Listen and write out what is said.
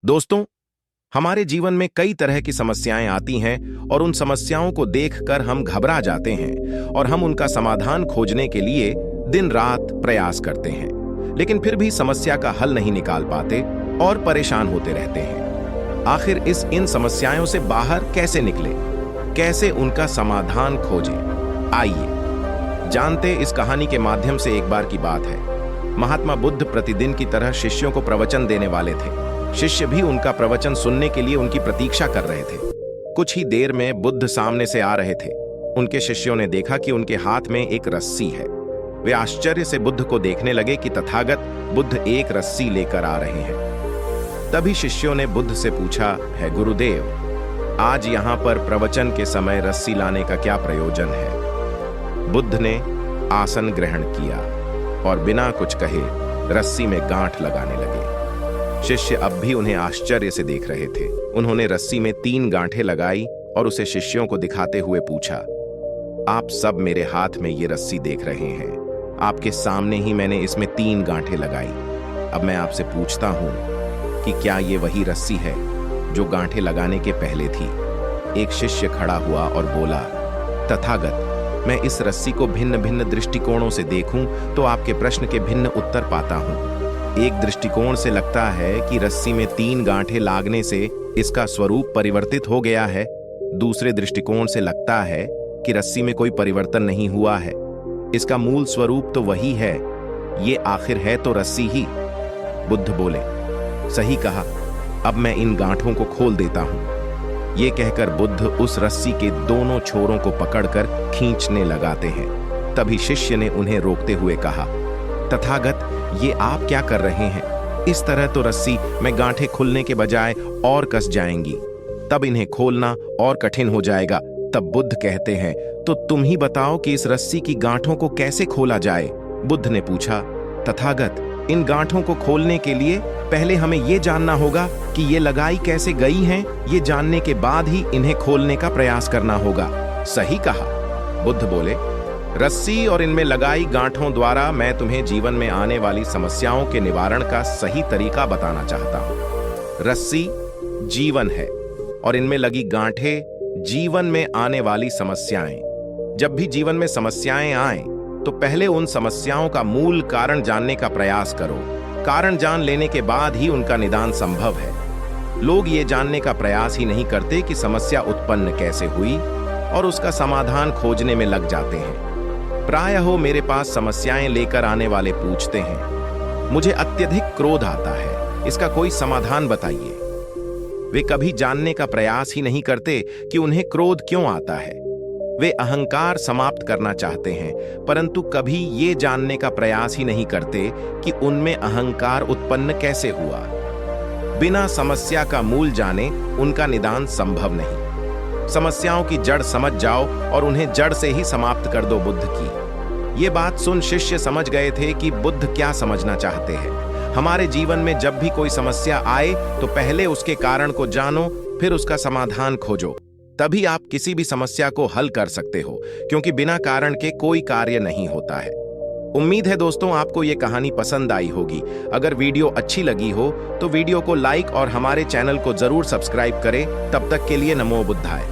दोस्तों, हमारे जीवन में कई तरह की समस्याएं आती हैं और उन समस्याओं को देखकर हम घबरा जाते हैं और हम उनका समाधान खोजने के लिए दिन रात प्रयास करते हैं, लेकिन फिर भी समस्या का हल नहीं निकाल पाते और परेशान होते रहते हैं। आखिर इन समस्याओं से बाहर कैसे निकले, कैसे उनका समाधान खोजें? आइए जानते इस कहानी के माध्यम से। एक बार की बात है, महात्मा बुद्ध प्रतिदिन की तरह शिष्यों को प्रवचन देने वाले थे। शिष्य भी उनका प्रवचन सुनने के लिए उनकी प्रतीक्षा कर रहे थे। कुछ ही देर में बुद्ध सामने से आ रहे थे। उनके शिष्यों ने देखा कि उनके हाथ में एक रस्सी है। वे आश्चर्य से बुद्ध को देखने लगे कि तथागत बुद्ध एक रस्सी लेकर आ रहे हैं। तभी शिष्यों ने बुद्ध से पूछा, है गुरुदेव, आज यहाँ पर प्रवचन के समय रस्सी लाने का क्या प्रयोजन है? बुद्ध ने आसन ग्रहण किया और बिना कुछ कहे रस्सी में गांठ लगाने लगे। शिष्य अब भी उन्हें आश्चर्य से देख रहे थे। उन्होंने रस्सी में 3 गांठें लगाई और उसे शिष्यों को दिखाते हुए पूछा, आप सब मेरे हाथ में ये रस्सी देख रहे हैं। आपके सामने ही मैंने इसमें 3 गांठें लगाई। अब मैं आपसे पूछता हूं कि क्या ये वही रस्सी है जो गांठें लगाने के पहले थी? एक शिष्य खड़ा हुआ और बोला, तथागत, मैं इस रस्सी को भिन्न भिन्न दृष्टिकोणों से देखूं तो आपके प्रश्न के भिन्न उत्तर पाता हूं। एक दृष्टिकोण से लगता है कि रस्सी में 3 गांठें लागने से इसका स्वरूप परिवर्तित हो गया है। दूसरे दृष्टिकोण से लगता है कि रस्सी में कोई परिवर्तन नहीं हुआ है, इसका मूल स्वरूप तो वही है। ये आखिर है तो रस्सी ही। बुद्ध बोले, सही कहा, अब मैं इन गांठों को खोल देता हूं। ये कहकर बुद्ध उस रस्सी के दोनों छोरों को पकड़कर खींचने लगाते हैं। तभी शिष्य ने उन्हें रोकते हुए कहा, तथागत, ये आप क्या कर रहे हैं? इस तरह तो रस्सी में गांठें खुलने के बजाय और कस जाएंगी, तब इन्हें खोलना और कठिन हो जाएगा। तब बुद्ध कहते हैं, तो तुम ही बताओ कि इस रस्सी की गांठों को कैसे खोला जाए? बुद्ध ने पूछा, तथागत, इन गांठों को खोलने के लिए पहले हमें ये जानना होगा कि ये लगाई कैसे गई हैं। ये जानने के बाद ही इन्हें खोलने का प्रयास करना होगा। सही कहा। बुद्ध बोले, रस्सी और इनमें लगाई गांठों द्वारा मैं तुम्हें जीवन में आने वाली समस्याओं के निवारण का सही तरीका बताना चाहता हूं। रस्सी जीवन है और इनमें लगी गांठें जीवन में आने वाली समस्याएं। जब भी जीवन में समस्याएं आएं, तो पहले उन समस्याओं का मूल कारण जानने का प्रयास करो। कारण जान लेने के बाद ही उनका निदान संभव है। लोग ये जानने का प्रयास ही नहीं करते कि समस्या उत्पन्न कैसे हुई और उसका समाधान खोजने में लग जाते हैं। प्रायः मेरे पास समस्याएं लेकर आने वाले पूछते हैं, मुझे अत्यधिक क्रोध आता है, इसका कोई समाधान बताइए। वे कभी जानने का प्रयास ही नहीं करते कि उन्हें क्रोध क्यों आता है। वे अहंकार समाप्त करना चाहते हैं, परंतु कभी ये जानने का प्रयास ही नहीं करते कि उनमें अहंकार उत्पन्न कैसे हुआ। बिना समस्या का मूल जाने उनका निदान संभव नहीं। समस्याओं की जड़ समझ जाओ और उन्हें जड़ से ही समाप्त कर दो। बुद्ध की ये बात सुन शिष्य समझ गए थे कि बुद्ध क्या समझना चाहते हैं। हमारे जीवन में जब भी कोई समस्या आए तो पहले उसके कारण को जानो, फिर उसका समाधान खोजो। तभी आप किसी भी समस्या को हल कर सकते हो, क्योंकि बिना कारण के कोई कार्य नहीं होता है। उम्मीद है दोस्तों आपको ये कहानी पसंद आई होगी। अगर वीडियो अच्छी लगी हो तो वीडियो को लाइक और हमारे चैनल को जरूर सब्सक्राइब करें। तब तक के लिए नमो बुद्धाय।